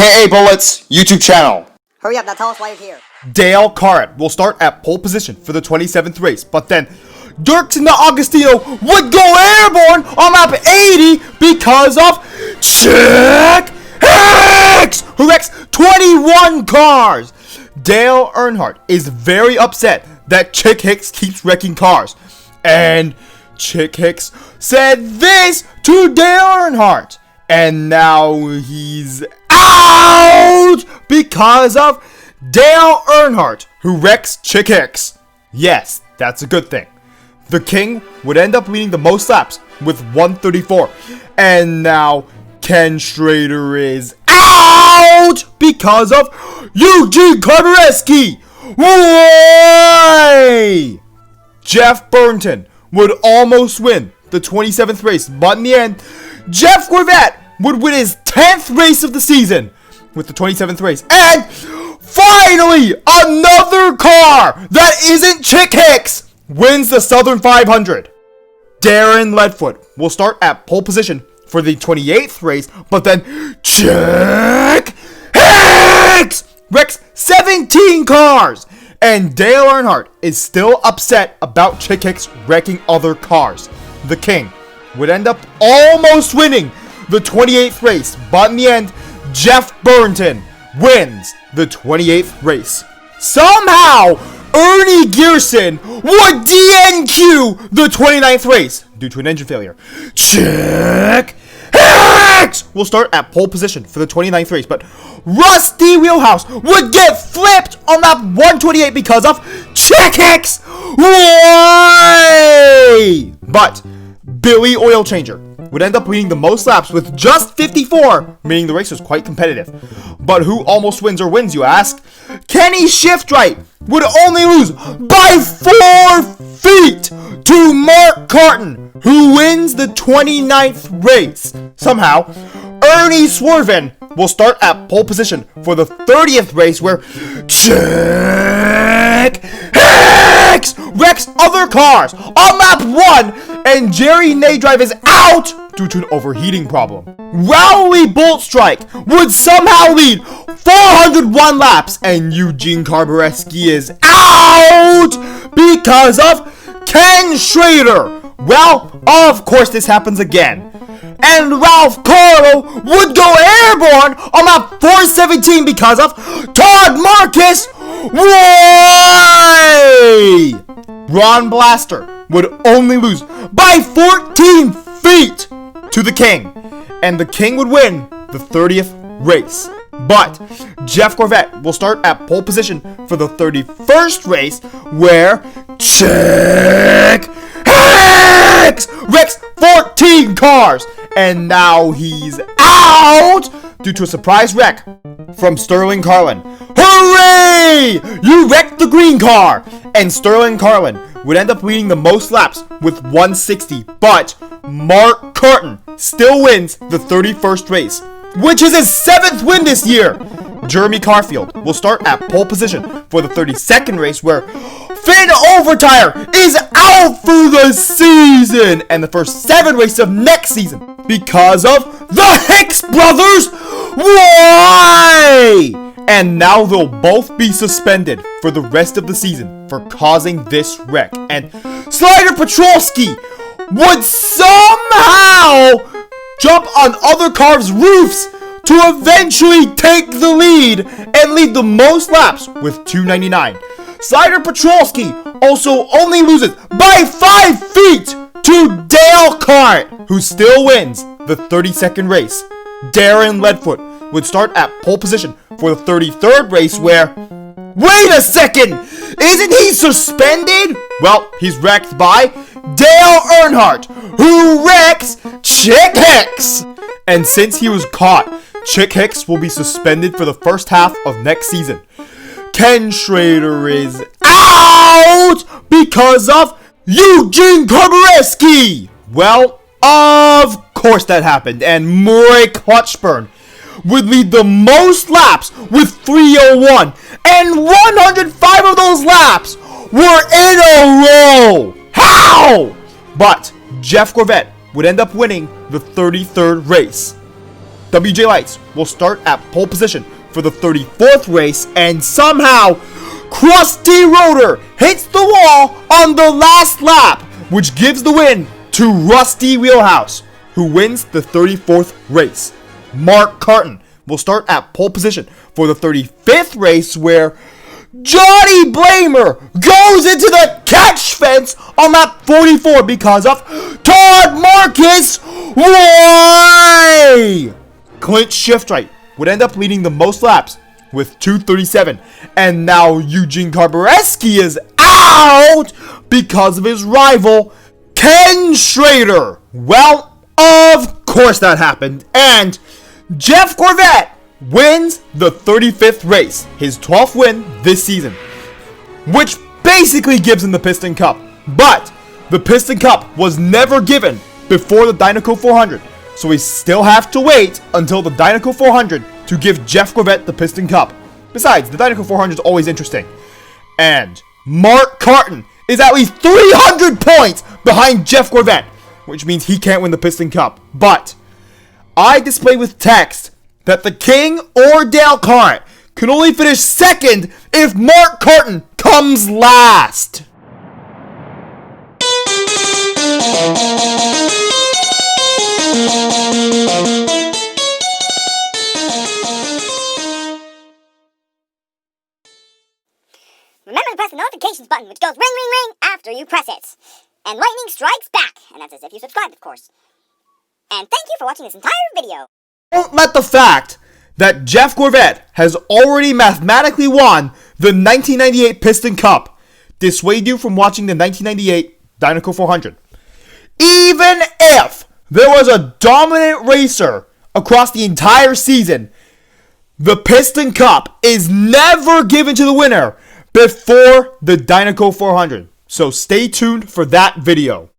aka Bullet's YouTube channel. Hurry up, now tell us why you're here. Dale Earnhardt will start at pole position for the 27th race, but then Dirksen Agostino would go airborne on lap 80 because of Chick Hicks, who wrecks 21 cars. Dale Earnhardt is very upset that Chick Hicks keeps wrecking cars, and Chick Hicks said this to Dale Earnhardt, and now he's out because of Dale Earnhardt, who wrecks Chick Hicks. Yes, that's a good thing. The King would end up leading the most laps with 134, and now Ken Schrader is out because of Eugene Carboreski. Why? Jeff Burton would almost win the 27th race, but in the end, Jeff Corvette would win his 10th race of the season with the 27th race. And finally, another car that isn't Chick Hicks wins the Southern 500. Darren Ledfoot will start at pole position for the 28th race, but then Chick Hicks wrecks 17 cars. And Dale Earnhardt is still upset about Chick Hicks wrecking other cars. The King would end up almost winning the 28th race, but in the end, Jeff Burton wins the 28th race. Somehow, Ernie Gearson would DNQ the 29th race due to an engine failure. Chick Hicks will start at pole position for the 29th race, but Rusty Wheelhouse would get flipped on lap 128 because of Chick Hicks. Why? But Bily Oil Changer would end up leading the most laps with just 54, meaning the race was quite competitive. But who almost wins or wins, you ask? Kenny Shiftright would only lose by 4 feet to Mark Carton, who wins the 29th race. Somehow, Ernie Swerven will start at pole position for the 30th race, where Chick Hicks wrecks other cars on lap 1, and Jerry Nadrive is out due to an overheating problem. Rowley Boltstrike would somehow lead 401 laps, and Eugene Carboreski is out because of Ken Schrader. Well, of course this happens again. And Ralph Carlo would go airborne on lap 417 because of Todd Marcus. Why? Ron Blaster would only lose by 14 feet to the King, and the King would win the 30th race. But Jeff Corvette will start at pole position for the 31st race, where Chick Hicks wrecks 14 cars, and now he's out due to a surprise wreck from Sterling Carlin. Hooray! You wrecked the green car! And Sterling Carlin would end up leading the most laps with 160, but Mark Carton still wins the 31st race, which is his 7th win this year. Jeremy Carfield will start at pole position for the 32nd race, where Finn Overtire is out for the season and the first 7 races of next season because of the Hicks brothers. Why? And now they'll both be suspended for the rest of the season for causing this wreck. And Slider Petrolski would somehow jump on other cars' roofs to eventually take the lead and lead the most laps with 299. Slider Petrolski also only loses by 5 feet to Dale Earnhardt, who still wins the 32nd race. Darren Ledfoot would start at pole position for the 33rd race, where... Wait a second! Isn't he suspended? Well, he's wrecked by Dale Earnhardt, who wrecks Chick Hicks! And since he was caught, Chick Hicks will be suspended for the first half of next season. Ken Schrader is out because of Eugene Carboreski! Well, of course that happened, and Murray Clutchburn would lead the most laps with 301, and 105 of those laps were in a row. How? But Jeff Corvette would end up winning the 33rd race. WJ Lights will start at pole position for the 34th race, and somehow Krusty Rotor hits the wall on the last lap, which gives the win to Rusty Wheelhouse, who wins the 34th race. Mark Carton will start at pole position for the 35th race, where Johnny Blamer goes into the catch fence on lap 44 because of Todd Marcus. Why? Clint Shiftright would end up leading the most laps with 237, and now Eugene Carbareski is out because of his rival Ken Schrader. Well, of course that happened, and Jeff Corvette wins the 35th race, his 12th win this season, which basically gives him the Piston Cup. But the Piston Cup was never given before the Dynaco 400, so we still have to wait until the Dynaco 400 to give Jeff Corvette the Piston Cup. Besides, the Dynaco 400 is always interesting. And Mark Carton is at least 300 points behind Jeff Corvette, which means he can't win the Piston Cup. But I display with text that the King or Dale Earnhardt can only finish second if Mark Carton comes last. Remember to press the notifications button, which goes ring, ring, ring after you press it. And lightning strikes back, and that's as if you subscribed, of course. And thank you for watching this entire video. Don't let the fact that Jeff Corvette has already mathematically won the 1998 Piston Cup dissuade you from watching the 1998 Dynaco 400. Even if there was a dominant racer across the entire season, the Piston Cup is never given to the winner before the Dynaco 400. So stay tuned for that video.